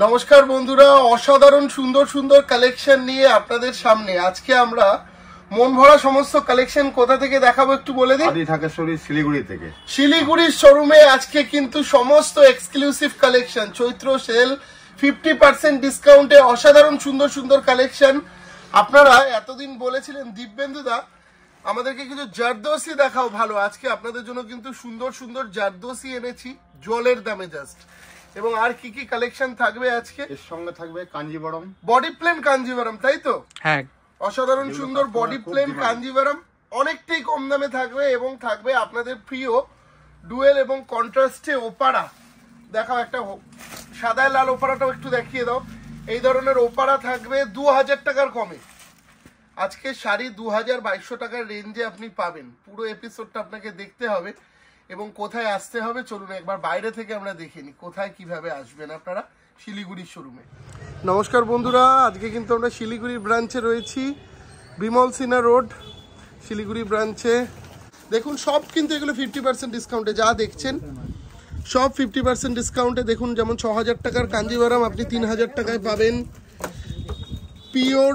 নমস্কার বন্ধুরা, অসাধারণ সুন্দর সুন্দর কালেকশন নিয়ে আপনাদের সামনে আজকে আমরা মন ভরা সমস্ত কালেকশন কোথা থেকে দেখাবো একটু বলে দিই। আদি ঢাকেশ্বরী শিলিগুড়ি থেকে। শিলিগুড়ির শোরুমে আজকে কিন্তু সমস্ত এক্সক্লুসিভ কালেকশন, চৈত্র সেল 50% ডিসকাউন্টে অসাধারণ সুন্দর সুন্দর কালেকশন। আপনারা এতদিন বলেছিলেন দিব্যেন্দুদা আমাদেরকে কিছু জারদোসি দেখাও ভালো, আজকে আপনাদের জন্য কিন্তু সুন্দর সুন্দর জারদোসি এনেছি জলের দামে জাস্ট। এবং আর কি কি কালেকশন থাকবে আজকে? এর সঙ্গে থাকবে কাঞ্জিবরম, বডি প্লেন কাঞ্জিবরম, তাই তো? হ্যাঁ, অসাধারণ সুন্দর বডি প্লেন কাঞ্জিবরম অনেকটাই কম দামে থাকবে এবং থাকবে আপনাদের প্রিয় ডুয়েল এবং কন্ট্রাস্টে ওপারা। দেখাও একটা সাদা লাল ওপারাটাও একটু দেখিয়ে দাও। এই ধরনের ওপারা থাকবে 2000 টাকার কমে। আজকে শাড়ি 2200 টাকার রেঞ্জে আপনি পাবেন। পুরো এপিসোডটা আপনাকে দেখতে হবে এবং কোথায় আসতে হবে চলুন একবার বাইরে থেকে আমরা দেখে নিই কোথায় কিভাবে আসবেন আপনারা শিলিগুড়ির শোরুমে। নমস্কার বন্ধুরা, আজকে কিন্তু আমরা শিলিগুড়ি ব্রাঞ্চে রয়েছি, বিমল সিনহা রোড শিলিগুড়ি ব্রাঞ্চে। দেখুন সব কিন্তু এগুলো 50% ডিসকাউন্টে, যা দেখছেন সব 50% ডিসকাউন্টে। দেখুন যেমন 6000 টাকার কাঞ্জিভারাম আপনি 3000 টাকায় পাবেন। পিওর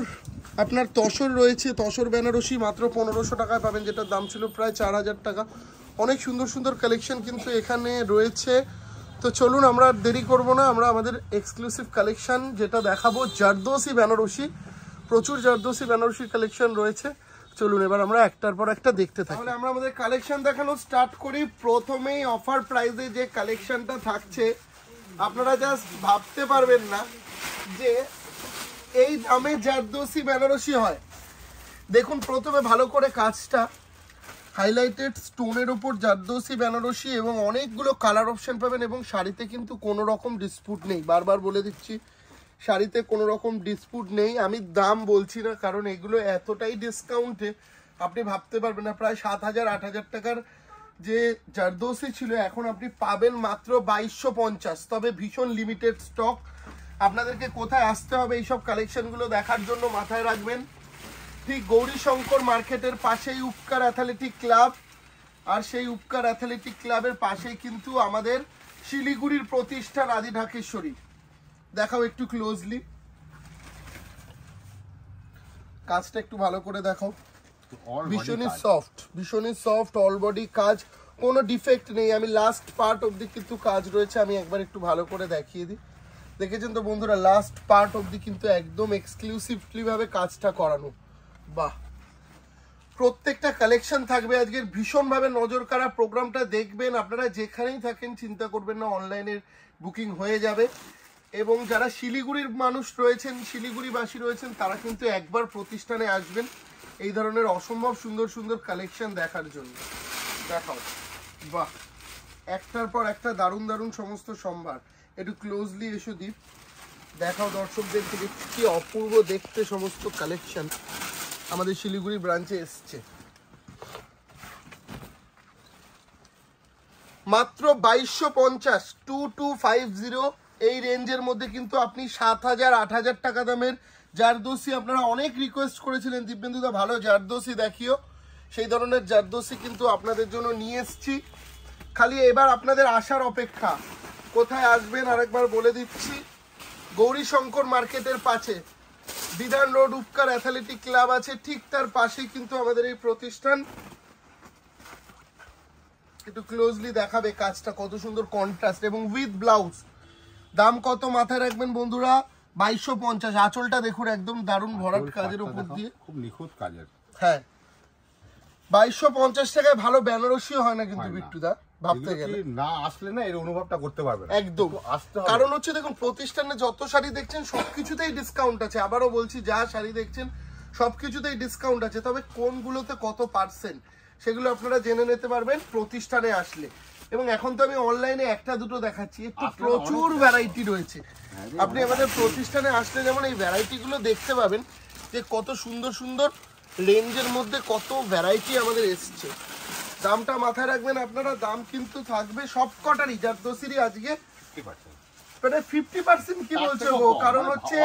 আপনার তসর রয়েছে, তসর বেনারসি মাত্র 1500 টাকায় পাবেন, যেটার দাম ছিল প্রায় 4000 টাকা। অনেক সুন্দর সুন্দর কালেকশন কিন্তু এখানে রয়েছে। তো চলুন আমরা দেরি করব না, আমরা আমাদের এক্সক্লুসিভ কালেকশন যেটা দেখাবো জারদোসি বেনারসি। প্রচুর জারদোসি বেনারসি কালেকশন রয়েছে, চলুন এবার আমরা একটার পর একটা দেখতে থাকি। তাহলে আমরা আমাদের কালেকশন দেখানো স্টার্ট করি। প্রথমেই অফার প্রাইসে যে কালেকশনটা থাকছে আপনারা জাস্ট ভাবতে পারবেন না যে এই দামে জারদোসি বেনারসি হয়। দেখুন প্রথমে ভালো করে কাজটা হাইলাইটেড স্টোনের উপর জারদোসি বেনারসি এবং অনেকগুলো কালার অপশন পাবেন। এবং শাড়িতে কিন্তু কোনো রকম ডিসপুট নেই, বারবার বলে দিচ্ছি শাড়িতে কোনো রকম ডিসপুট নেই। আমি দাম বলছি না কারণ এগুলো এতটাই ডিসকাউন্টে আপনি ভাবতে পারবেন না। প্রায় 7000-8000 টাকার যে জারদোসি ছিল এখন আপনি পাবেন মাত্র 2250। তবে ভীষণ লিমিটেড স্টক। আপনাদেরকে কোথায় আসতে হবে এইসব কালেকশনগুলো দেখার জন্য মাথায় রাখবেন, ঠিক গৌরীশঙ্কর মার্কেটের পাশেই উপকার অ্যাথলেটিক ক্লাব, আর সেই উপকার অ্যাথলেটিক ক্লাবের পাশেই কিন্তু আমাদের শিলিগুড়ির প্রতিষ্ঠান আদি ঢাকেশ্বরী। দেখাও একটু ক্লোজলি, কাজটা একটু ভালো করে দেখাও। ভীষণই সফট, ভীষণই সফট, অল বডি কাজ, কোনো ডিফেক্ট নেই। আমি লাস্ট পার্ট অবধি কিন্তু কাজ রয়েছে, আমি একবার একটু ভালো করে দেখিয়ে দিই। দেখেছেন তো বন্ধুরা, লাস্ট পার্ট অবধি কিন্তু একদম এক্সক্লুসিভলি ভাবে কাজটা করানো। বাহ, প্রত্যেকটা কালেকশন থাকবে আজকের ভীষণভাবে নজর কাড়া। প্রোগ্রামটা দেখবেন, আপনারা যেখানেই থাকেন চিন্তা করবেন না, অনলাইনে বুকিং হয়ে যাবে। এবং যারা শিলিগুড়ির মানুষ রয়েছেন, শিলিগুড়িবাসী রয়েছেন, তারা কিন্তু একবার প্রতিষ্ঠানে আসবেন এই ধরনের অসম্ভব সুন্দর সুন্দর কালেকশন দেখার জন্য। দেখাও, বাহ, একটার পর একটা দারুণ দারুণ সমস্ত সম্ভার। একটু ক্লোজলি এসো দীপ, দেখাও দর্শকদেরকে কি অপূর্ব দেখতে সমস্ত কালেকশন আমাদের শিলিগুড়ি ব্রাঞ্চে এসছে। মাত্র 2250, 2250 এই রেঞ্জের মধ্যে কিন্তু আপনি 7000-8000 টাকা দামের জারদোসি। আপনারা অনেক রিকোয়েস্ট করেছিলেন দিব্যেন্দুদা ভালো জারদোসি দেখিও, সেই ধরনের জারদোসি কিন্তু আপনাদের জন্য নিয়ে এসছি। খালি এবার আপনাদের আসার অপেক্ষা। কোথায় আসবেন আরেকবার বলে দিচ্ছি, গৌরীশঙ্কর মার্কেটের পাশে বিধান রোড উপকার অ্যাথলেটিক ক্লাব আছে, ঠিক তার পাশেই কিন্তু আমাদের এই প্রতিষ্ঠান। একটু ক্লোজলি দেখাবে কাজটা কত সুন্দর কন্ট্রাস্ট এবং উইথ ব্লাউজ। দাম কত মাথায় রাখবেন বন্ধুরা, 2250। আঁচলটা দেখুন একদম দারুণ ভরাট কাজের উপর দিয়ে, খুব নিখুঁত কাজের। হ্যাঁ, 2250 টাকায় ভালো বেনারসিও হয় না কিন্তু বিট্টুদা, ভাবতে গেলে না আসলে না এর অনুভবটা করতে পারবে না একদম। কারণ হচ্ছে দেখুন প্রতিষ্ঠানে যত শাড়ি দেখছেন সবকিছুতেই ডিসকাউন্ট আছে। আবারও বলছি, যা শাড়ি দেখছেন সবকিছুতেই ডিসকাউন্ট আছে, তবে কোনগুলোতে কত পার্সেন্ট সেগুলো আপনারা জেনে নিতে পারবেন প্রতিষ্ঠানে আসলে। এবং এখন তো আমি অনলাইনে একটা দুটো দেখাচ্ছি, একটু প্রচুর ভ্যারাইটি রয়েছে। আপনি আমাদের প্রতিষ্ঠানে আসলে যেমন এই ভ্যারাইটিগুলো দেখতে পাবেন যে কত সুন্দর সুন্দর রেঞ্জের মধ্যে কত ভ্যারাইটি আমাদের এসছে। দামটা মাথায় রাখবেন আপনারা, দাম কিন্তু থাকবে সব কটারই জারদোসিরই আজকে মানে 50%। কি বলছো গো? কারণ হচ্ছে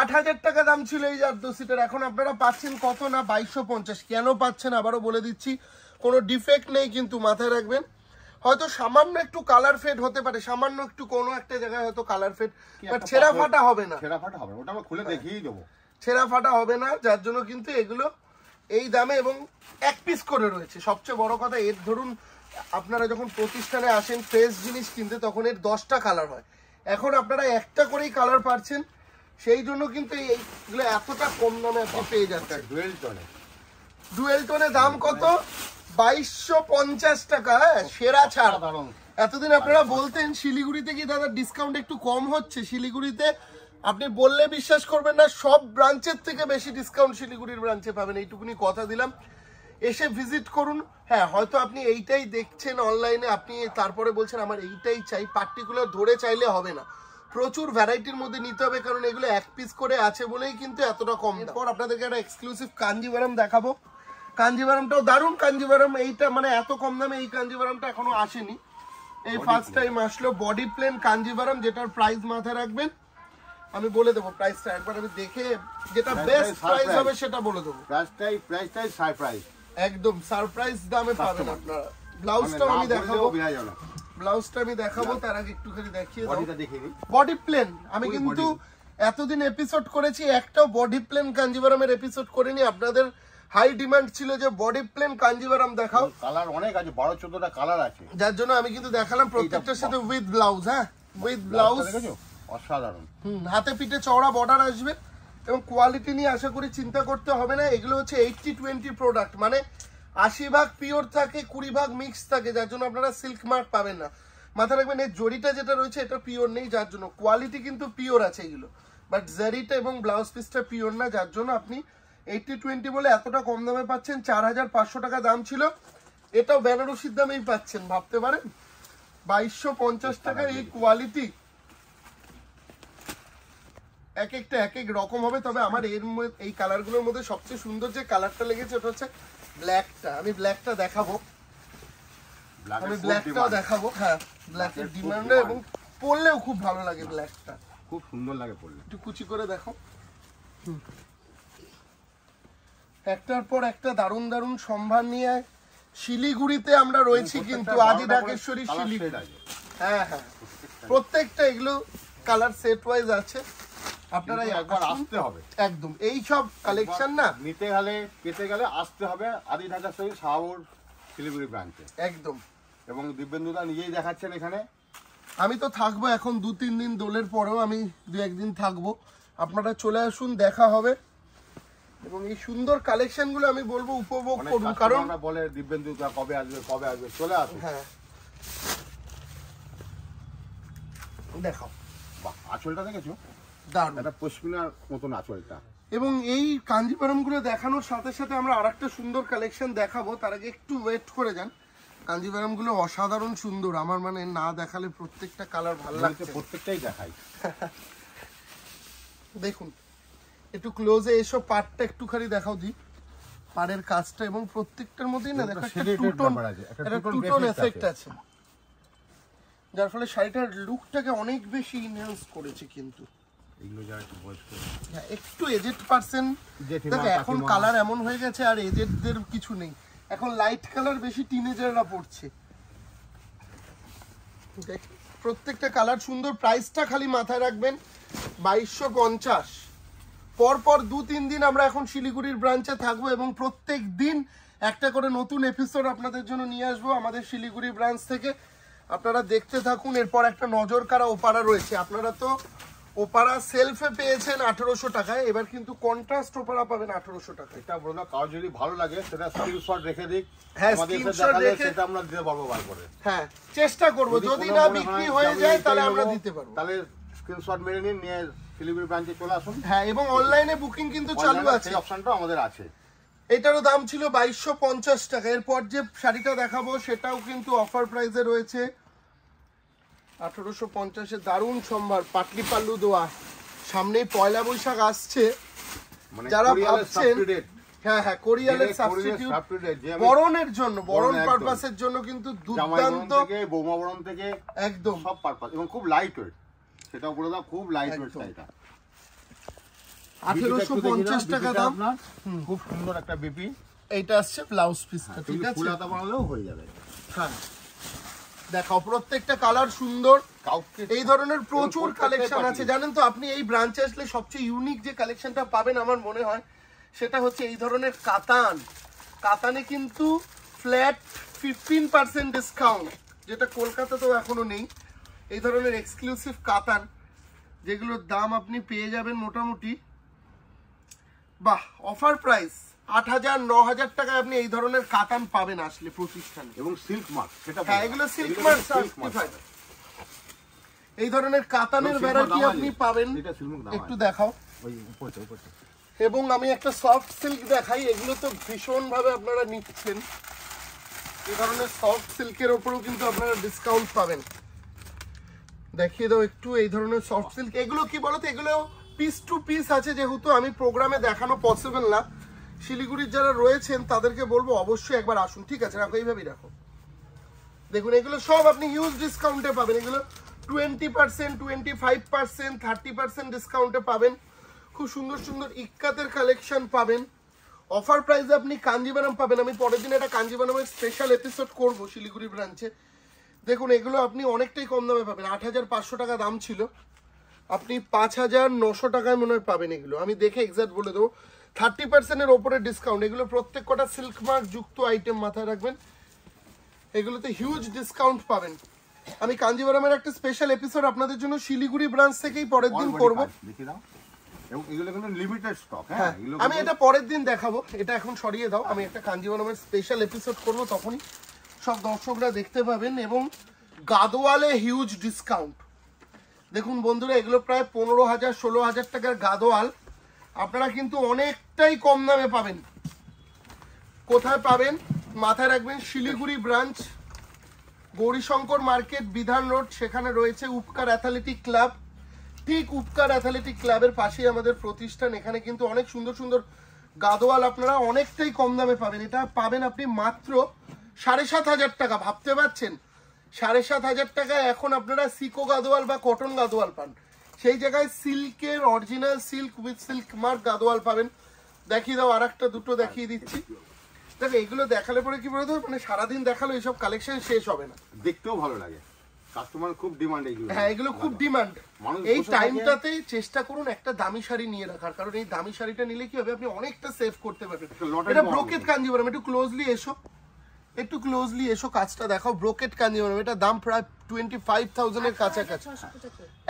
8000 টাকা দাম ছিল এই জারদোসিটার, এখন আপনারা পাচ্ছেন কত না 2250। কেন পাচ্ছেন আবারও বলে দিচ্ছি, কোনো ডিফেক্ট নেই কিন্তু মাথায় রাখবেন। হয়তো সামান্য একটু কালার ফেড হতে পারে, সামান্য একটু কোনো একটা জায়গায় হয়তো কালার ফেড, বাট ছেঁড়া ফাটা হবে না। ছেঁড়া ফাটা হবে, ওটা আমরা খুলে দেখিয়ে দেবো। ছেঁড়া ফাটা হবে না, যার জন্য কিন্তু এগুলো এই দামে এবং এক পিস করে রয়েছে। সবচেয়ে বড় কথা, এর ধরুন আপনারা যখন প্রতিষ্ঠানে আসেন ফ্রেশ জিনিস কিনতে, তখন এর 10টা কালার হয়, এখন আপনারা একটা করেই কালার পাচ্ছেন। সেই জন্য কিন্তু এইগুলো এতটা কম দামে আপনি পেয়ে যাচ্ছেন। ডুয়েল টোনে দাম কত? 2250 টাকা। সেরা ছাড়। এতদিন আপনারা বলতেন শিলিগুড়িতে কি দাদা ডিসকাউন্ট একটু কম হচ্ছে, শিলিগুড়িতে আপনি বললে বিশ্বাস করবেন না, সব ব্রাঞ্চের থেকে বেশি ডিসকাউন্ট শিলিগুড়ির ব্রাঞ্চে পাবেন, এইটুকুনি কথা দিলাম। এসে ভিজিট করুন। হ্যাঁ, হয়তো আপনি এইটাই দেখছেন অনলাইনে, আপনি তারপরে বলছেন আমার এইটাই চাই, পার্টিকুলার ধরে চাইলে হবে না, প্রচুর ভ্যারাইটির মধ্যে নিতে হবে, কারণ এগুলো এক পিস করে আছে বলেই কিন্তু এতটা কম। এরপর আপনাদেরকে একটা এক্সক্লুসিভ কাঞ্জিভারাম দেখাবো। কাঞ্জিভারামটাও দারুণ। কাঞ্জিভারাম এইটা মানে এত কম দামে এই কাঞ্জিভারামটা এখনো আসেনি, এই ফার্স্ট টাইম আসলো। বডি প্লেন কাঞ্জিভারাম, যেটার প্রাইস মাথায় রাখবেন, আমি বলে দেবো প্রাইসটা একবার, আমি দেখে যেটা বেস্ট প্রাইস হবে সেটা বলে দেবো। প্রাইসটাই সারপ্রাইজ, একদম সারপ্রাইজ দামে পাবেন আপনারা। ব্লাউজটাও আমি দেখাবো, ব্লাউজটা আমি দেখাবো, তার আগে একটুখানি দেখিয়ে দাও। বডি প্লেন আমি কিন্তু এতদিন এপিসোড করেছি, একটাও বডি প্লেন কাঞ্জিভারামের এপিসোড করিনি। আপনাদের হাই ডিমান্ড ছিল যে বডি প্লেন কাঞ্জিভারাম দেখাও, কালার অনেক আছে, 12-14টা কালার আছে, যার জন্য আমি কিন্তু দেখালাম প্রত্যেকটার সাথে উইথ ব্লাউজ। হ্যাঁ, উইথ ব্লাউজ, অসাধারণ। হাতে পিঠে চওড়া বর্ডার আসবে, এবং কোয়ালিটি নিয়ে আশা করি চিন্তা করতে হবে না। এগুলো হচ্ছে 80-20 প্রোডাক্ট, মানে 80% পিওর থাকে, 20% মিক্স থাকে, যার জন্য আপনারা সিল্ক মার্ক পাবেন না। মাথা রাখবেন এই জরিটা যেটা রয়েছে এটা পিওর নেই, যার জন্য কোয়ালিটি কিন্তু পিওর আছে এগুলো, বাট জারিটা এবং ব্লাউজ পিসটা পিওর না, যার জন্য আপনি 80-20 বলে এতটা কম দামে পাচ্ছেন। 4500 টাকা দাম ছিল, এটাও বেনারসির দামেই পাচ্ছেন, ভাবতে পারেন। 2250 টাকা এই কোয়ালিটি, এক একটা এক এক রকম হবে। তবে আমার এই কালারগুলোর মধ্যে সবচেয়ে সুন্দর যে কালারটা লেগেছে ওটা হচ্ছে ব্ল্যাকটা। আমি ব্ল্যাকটা দেখাবো, আমি ব্ল্যাকটাও দেখাবো। হ্যাঁ, ব্ল্যাকের ডিমান্ড, এবং পরলেও খুব ভালো লাগে, ব্ল্যাকটা খুব সুন্দর লাগে পরলে। একটু কুচি করে দেখো। একটার পর একটা দারুণ দারুণ সম্ভার নিয়ে শিলিগুড়িতে আমরা রয়েছি, কিন্তু আদি ঢাকেশ্বরী শিলিগুড়ি। হ্যাঁ হ্যাঁ, প্রত্যেকটা এগুলো কালার সেট ওয়াইজ আছে, আপনারা একবার আসতে হবে। একদম এই সব কালেকশন না নিতে গেলে পেতে গেলে আসতে হবে আদি ঢাকেশ্বরী শাহপুর শিলিগুড়ি ব্রাঞ্চে একদম। এবং দিব্যেন্দুদা নিজেই দেখাচ্ছেন এখানে। আমি তো থাকবো এখন 2-3 দিন, দোলের পরেও আমি 2-1 দিন থাকবো, আপনারা চলে আসুন, দেখা হবে। এবং এই সুন্দর কালেকশন গুলো আমি বলবো উপভোগ করুন, কারণ বলে দিব্যেন্দুদা কবে আসবে কবে আসবে, চলে আসুন। হ্যাঁ, দেখাও। বাহ, আঁচলটা দেখেছো? দারুণ, এটা পশমিনার মতন আঁচলটা। এবং এই কাঞ্জিভারাম গুলো দেখানোর সাথে সাথে আমরা আরেকটা সুন্দর কালেকশন দেখাবো, তার আগে একটু ওয়েট করে যান। কাঞ্জিভারাম গুলো অসাধারণ সুন্দর, আমার মানে না দেখালে প্রত্যেকটা কালার ভালো লাগছে, প্রত্যেকটাই দেখাই। দেখুন একটু ক্লোজে এসো, পাড়টা একটুখানি দেখাও দি, পাড়ের কাজটা, এবং প্রত্যেকটার মধ্যেই না দেখো একটা টুটন এফেক্ট আছে, যার ফলে শাড়িটার লুকটাকে অনেক বেশি ইনহ্যান্স করেছে। কিন্তু এগুলো যারা একটু বয়স্ক, একটু এজেড পার্সন, দেখো এখন কালার এমন হয়ে গেছে আর এজেডদের কিছু নেই, এখন লাইট কালার বেশি টিনেজাররা পড়ছে। প্রত্যেকটা কালার সুন্দর, প্রাইসটা খালি মাথায় রাখবেন 2250। পরপর 2-3 দিন আমরা এখন শিলিগুড়ির ব্রাঞ্চে থাকবো, এবং প্রত্যেক দিন একটা করে নতুন এপিসোড আপনাদের জন্য নিয়ে আসবো আমাদের শিলিগুড়ি ব্রাঞ্চ থেকে, আপনারা দেখতে থাকুন। এরপর একটা নজর কাড়া ওপারা রয়েছে, আপনারা তো ওপারা সেলফে পেয়েছেন 1800 টাকায়, এবার কিন্তু কন্ট্রাস্ট ওপারা পাবেন 1800 টাকা। এটা বলো, কার যদি ভালো লাগে সেটা স্ক্রিনশট রেখে দিক, হ্যাঁ স্ক্রিনশট রেখে সেটা আমরা দিতে পারবো বার করে। হ্যাঁ চেষ্টা করব, যদি না বিক্রি হয়ে যায় তাহলে আমরা দিতে পারবো, তাহলে স্ক্রিনশট মেরে নিন, নিয়ে শিলিগুড়ি ব্রাঞ্চে চলে আসুন। হ্যাঁ, এবং অনলাইনে বুকিং কিন্তু চালু আছে, সেই অপশনটা আমাদের আছে। এটারও দাম ছিল 2250 টাকা। এরপর যে শাড়িটা দেখাবো সেটাও কিন্তু অফার প্রাইসে রয়েছে 1850 এ। দারুণ সম্ভার, পাটলি পাল্লু দেওয়া, সামনেই পয়লা বৈশাখ আসছে, যারা ভাবছেন হ্যাঁ হ্যাঁ কোরিয়ালের সাবস্টিটিউট বরণের জন্য, বরণ পারপাসের জন্য কিন্তু দুর্দান্ত, বৌমা বরণ থেকে একদম সব পারপাস, এবং খুব লাইট ওয়েট, সেটাও বলে দাও, খুব লাইট ওয়েট শাড়িটা। 1850 টাকা দাম, খুব সুন্দর একটা বিপি। এইটা আসছে ব্লাউজ পিসটা, ঠিক আছে, ফুল হাতা বানালেও হয়ে যাবে। হ্যাঁ, দেখাও, প্রত্যেকটা কালার সুন্দর, এই ধরনের প্রচুর কালেকশন আছে। জানেন তো আপনি এই ব্রাঞ্চে আসলে সবচেয়ে ইউনিক যে কালেকশনটা পাবেন আমার মনে হয় সেটা হচ্ছে এই ধরনের কাতান। কাতানে কিন্তু ফ্ল্যাট 15% ডিসকাউন্ট, যেটা কলকাতাতেও এখনো নেই। এই ধরনের এক্সক্লুসিভ কাতান যেগুলোর দাম আপনি পেয়ে যাবেন মোটামুটি বাহ অফার প্রাইস 8,000 9,000 টাকায় আপনি এই ধরনের কাতান পাবেন আসলে প্রতিষ্ঠানে, এবং সিল্ক মার্ক, সেটা হ্যাঁ এগুলো সিল্ক মার্ক সার্টিফাইড। এই ধরনের কাতানের ভ্যারাইটি আপনি পাবেন, একটু দেখাও। এবং আমি একটা সফট সিল্ক দেখাই, এগুলো তো ভীষণ ভাবে আপনারা নিচ্ছেন। এই ধরনের সফট সিল্কের উপরেও কিন্তু আপনারা ডিসকাউন্ট পাবেন। দেখিয়ে দাও একটু এই ধরনের সফট সিল্ক। এগুলো কি বলতো, এগুলো পিস টু পিস আছে, যেহেতু আমি প্রোগ্রামে দেখানো পসিবল না। শিলিগুড়ির যারা রয়েছেন তাদেরকে বলবো অবশ্যই একবার আসুন, ঠিক আছে? রাখো, এইভাবেই রাখো। দেখুন এগুলো সব আপনি হিউজ ডিসকাউন্টে পাবেন। এগুলো 20%, 25%, 30% ডিসকাউন্টে পাবেন। খুব সুন্দর সুন্দর ইক্কাতের কালেকশন পাবেন। অফার প্রাইসে আপনি কাঞ্জিভারাম পাবেন। আমি পরের দিন একটা কাঞ্জিভারামের স্পেশাল এপিসোড করবো শিলিগুড়ি ব্রাঞ্চে। দেখুন এগুলো আপনি অনেকটাই কম দামে পাবেন। 8,500 টাকা দাম ছিল, আপনি 5,900 টাকায় মনে হয় পাবেন এগুলো। আমি দেখে এক্সাক্ট বলে দেবো। 30%-এর ওপরে ডিসকাউন্ট। এগুলো প্রত্যেক কটা সিল্ক মার্ক যুক্ত আইটেম, মাথায় রাখবেন। এগুলোতে হিউজ ডিসকাউন্ট পাবেন। আমি কাঞ্জিভারামের একটা স্পেশাল এপিসোড আপনাদের জন্য শিলিগুড়ি ব্রাঞ্চ থেকেই পরের দিন করবো। হ্যাঁ আমি এটা পরের দিন দেখাবো, এটা এখন সরিয়ে দাও। আমি একটা কাঞ্জিভারামের স্পেশাল এপিসোড করবো, তখনই সব দর্শকরা দেখতে পাবেন। এবং গাদোয়ালে হিউজ ডিসকাউন্ট। দেখুন বন্ধুরা, এগুলো প্রায় 15,000 16,000 টাকার গাদোয়াল আপনারা কিন্তু অনেকটাই কম দামে পাবেন। কোথায় পাবেন মাথায় রাখবেন, শিলিগুড়ি ব্রাঞ্চ, গৌরীশঙ্কর মার্কেট, বিধান রোড, সেখানে রয়েছে উপকার অ্যাথলেটিক ক্লাব। ঠিক উপকার অ্যাথলেটিক ক্লাবের পাশেই আমাদের প্রতিষ্ঠান। এখানে কিন্তু অনেক সুন্দর সুন্দর গাদোয়াল আপনারা অনেকটাই কম দামে পাবেন। এটা পাবেন আপনি মাত্র 7,500 টাকা। ভাবতে পারছেন 7,500 টাকায় এখন আপনারা সিকো গাদোয়াল বা কটন গাদোয়াল পান, সেই জায়গায় সিল্কের original silk with silk mark Gadwal পাবেন। দেখিয়ে দাও, আর একটা দুটো দেখিয়ে দিচ্ছি। দেখো এগুলো দেখালে পরে কি বলতো, মানে সারাদিন দেখালো এইসব কালেকশন শেষ হবে না, দেখতেও ভালো লাগে। কাস্টমার খুব ডিমান্ড এগুলো। হ্যাঁ এগুলো খুব ডিমান্ড। এই টাইমটাতেই চেষ্টা করুন একটা দামি শাড়ি নিয়ে রাখার, কারণ এই দামি শাড়িটা নিলে কি হবে, আপনি অনেকটা সেভ করতে পারবেন। এটা ব্রোকেট কাঞ্জিভারাম, একটু ক্লোজলি এসো, একটু ক্লোজলি এসো, কাজটা দেখাও। ব্রোকেট কাঞ্জিভারাম, এটা দাম প্রায় 25,000 এর কাছাকাছি।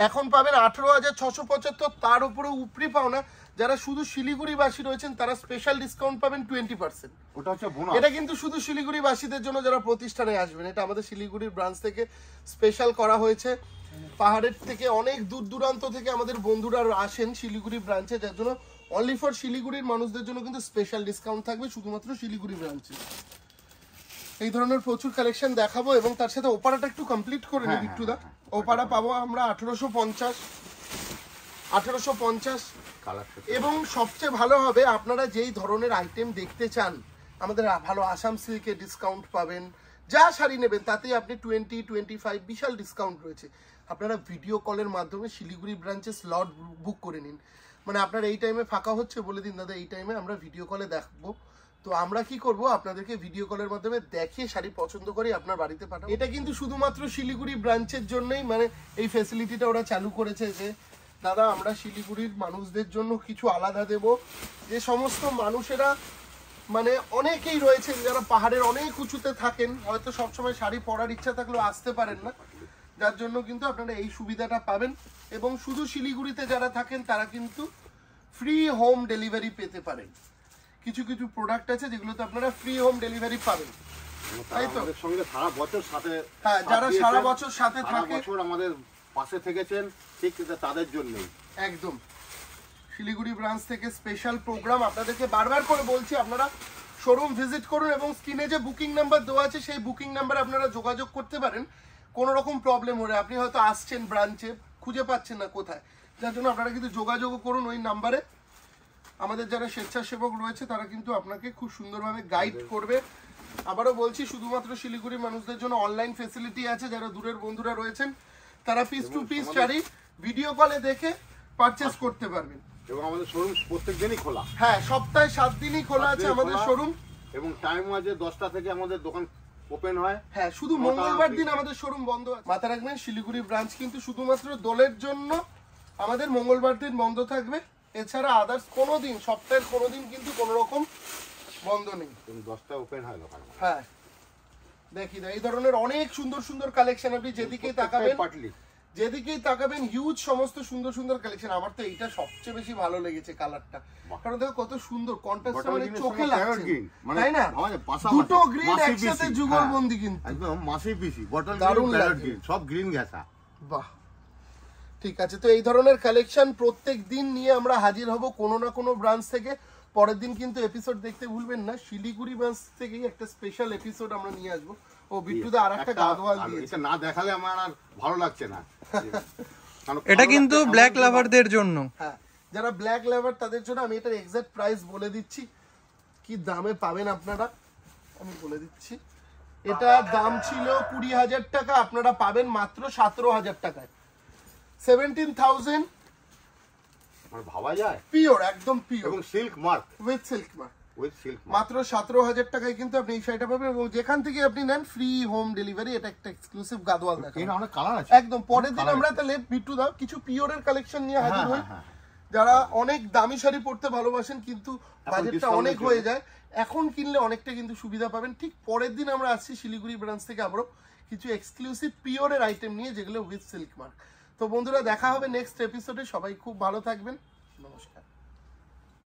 এখন পাবেন 18,675। তার উপরে উপরি পাওনা যারা শুধু শিলিগুড়ি বাসী রয়েছেন তারা স্পেশাল ডিসকাউন্ট পাবেন 20%। ওটা হচ্ছে বোনাস। এটা কিন্তু শুধু শিলিগুড়ি বাসীদের জন্য যারা প্রতিষ্ঠানে আসবেন। এটা আমাদের শিলিগুড়ির ব্রাঞ্চ থেকে স্পেশাল করা হয়েছে। পাহাড়ের থেকে অনেক দূর দূরান্ত থেকে আমাদের বন্ধুরা আসেন শিলিগুড়ি ব্রাঞ্চে, যার জন্য অনলি ফর শিলিগুড়ির মানুষদের জন্য কিন্তু স্পেশাল ডিসকাউন্ট থাকবে শুধুমাত্র শিলিগুড়ি ব্রাঞ্চে। এই ধরনের প্রচুর কালেকশন দেখাবো এবং তার সাথে ওপারাটা একটু কমপ্লিট করে নিই একটু দা। ওপারা পাবো আমরা 1850 এবং সবচেয়ে ভালো হবে আপনারা যেই ধরনের আইটেম দেখতে চান, আমাদের ভালো আসাম সিল্কে ডিসকাউন্ট পাবেন। যা শাড়ি নেবেন তাতেই আপনি 20-25 বিশাল ডিসকাউন্ট রয়েছে। আপনারা ভিডিও কলের মাধ্যমে শিলিগুড়ি ব্রাঞ্চে স্লট বুক করে নিন। মানে আপনার এই টাইমে ফাঁকা হচ্ছে বলে দিন, দাদা এই টাইমে আমরা ভিডিও কলে দেখবো। তো আমরা কি করব, আপনাদেরকে ভিডিও কলের মাধ্যমে দেখিয়ে শাড়ি পছন্দ করে আপনার বাড়িতে পাঠাবো। এটা কিন্তু শুধুমাত্র শিলিগুড়ি ব্রাঞ্চের জন্যই মানে এই ফ্যাসিলিটিটা ওরা চালু করেছে যে দাদা আমরা শিলিগুড়ির মানুষদের জন্য কিছু আলাদা দেব। যে সমস্ত মানুষেরা মানে অনেকেই রয়েছেন যারা পাহাড়ের অনেক উঁচুতে থাকেন, হয়তো সবসময় শাড়ি পরার ইচ্ছা থাকলেও আসতে পারেন না, যার জন্য কিন্তু আপনারা এই সুবিধাটা পাবেন। এবং শুধু শিলিগুড়িতে যারা থাকেন তারা কিন্তু ফ্রি হোম ডেলিভারি পেতে পারেন। কিছু কিছু প্রোডাক্ট আছে যেগুলোতে আপনারা ফ্রি হোম ডেলিভারি পাবেন, তাই তো? আমাদের সঙ্গে সারা বছর সাথে, হ্যাঁ যারা সারা বছর সাথে থাকে, বছর আমাদের পাশে থেকেছেন, ঠিক তাদের জন্যই একদম শিলিগুড়ি ব্রাঞ্চ থেকে স্পেশাল প্রোগ্রাম। আপনাদেরকে বারবার করে বলছি আপনারা শোরুম ভিজিট করুন এবং স্ক্রিনে যে বুকিং নাম্বার দেওয়া আছে সেই বুকিং নাম্বারে আপনারা যোগাযোগ করতে পারেন। কোনো রকম প্রবলেম হলে আপনি হয়তো আসছেন ব্রাঞ্চে খুঁজে পাচ্ছেন না কোথায়, যার জন্য আপনারা কিন্তু যোগাযোগ করুন ওই নাম্বারে। আমাদের যারা স্বেচ্ছাসেবক রয়েছে তারা কিন্তু আপনাকে খুব সুন্দরভাবে গাইড করবে। আবারও বলছি শুধুমাত্র শিলিগুড়ি মানুষদের জন্য অনলাইন ফেসিলিটি আছে। যারা দূরের বন্ধুরা রয়েছেন তারা piece to piece sari video কলে দেখে পারচেজ করতে পারবেন। এবং আমাদের শোরুম প্রত্যেক দিনই খোলা। হ্যাঁ সপ্তাহে 7 দিনই খোলা আছে আমাদের শোরুম। এবং টাইম আছে 10টা থেকে আমাদের দোকান ওপেন হয়। হ্যাঁ, শুধু মঙ্গলবার দিন আমাদের শোরুম বন্ধ আছে। মাথা রাখবেন, শিলিগুড়ি ব্রাঞ্চ কিন্তু শুধুমাত্র দোলের জন্য আমাদের মঙ্গলবার দিন বন্ধ থাকবে। এছাড়া আদার্স কোনো দিন, সপ্তাহের কোনো দিন কিন্তু কোনো রকম বন্ধ নেই। 10টা ওপেন হয় দোকান। হ্যাঁ, দেখি এই ধরনের অনেক সুন্দর সুন্দর কালেকশন, আপনি যেদিকেই তাকাবেন যেদিকেই তাকাবেন হিউজ সমস্ত সুন্দর সুন্দর কালেকশন। আমার তো এইটা সবচেয়ে বেশি ভালো লেগেছে কালারটা, কারণ দেখো কত সুন্দর কন্ট্রাস্ট, মানে চোখে লাগছে, তাই না? দুটো গ্রিন একসাথে যুগলবন্দি, কিন্তু একদম মাসি পিসি বটল গ্রিন, সব গ্রিন ঘেঁষা। বাহ, ঠিক আছে। তো এই ধরনের কালেকশন প্রত্যেক দিন নিয়ে আমরা হাজির হব কোনো না কোনো ব্রাঞ্চ থেকে। পরের দিন কিন্তু এপিসোড দেখতে ভুলবেন না, শিলিগুড়ি ব্রাঞ্চ থেকেই একটা স্পেশাল এপিসোড আমরা নিয়ে আসবো। ও বিট্টুদা আরেকটা গাদওয়াল দিয়েছে, এটা না দেখালে আমার আর ভালো লাগছে না। এটা কিন্তু ব্ল্যাক লাভারদের জন্য। হ্যাঁ, যারা ব্ল্যাক লাভার তাদের জন্য আমি এটার এক্সাক্ট প্রাইস বলে দিচ্ছি, কি দামে পাবেন আপনারা আমি বলে দিচ্ছি। এটা দাম ছিল 20,000 টাকা, আপনারা পাবেন মাত্র 17,000 টাকায়। 17,000 মানে ভাবা যায়, পিওর, একদম পিওর এবং silk mark, with silk mark, মাত্র মাত্র 17,000 টাকায় কিন্তু আপনি এই শাড়িটা পাবেন। এবং যেখান থেকে আপনি নেন ফ্রি হোম ডেলিভারি। এটা একটা এক্সক্লুসিভ গাদওয়াল দেখেন, এর অনেক কালার আছে একদম। পরের দিন আমরা তাহলে বিট্টু দা কিছু পিওরের কালেকশন নিয়ে হাজির হই। যারা অনেক দামি শাড়ি পরতে ভালোবাসেন কিন্তু বাজেটটা অনেক হয়ে যায়, এখন কিনলে অনেকটা কিন্তু সুবিধা পাবেন। ঠিক পরের দিন আমরা আসছি শিলিগুড়ি ব্রাঞ্চ থেকে আবারও কিছু এক্সক্লুসিভ পিওরের আইটেম নিয়ে, যেগুলো উইথ সিল্ক মার্ক। তো বন্ধুরা, দেখা হবে নেক্সট এপিসোডে। সবাই খুব ভালো থাকবেন, নমস্কার।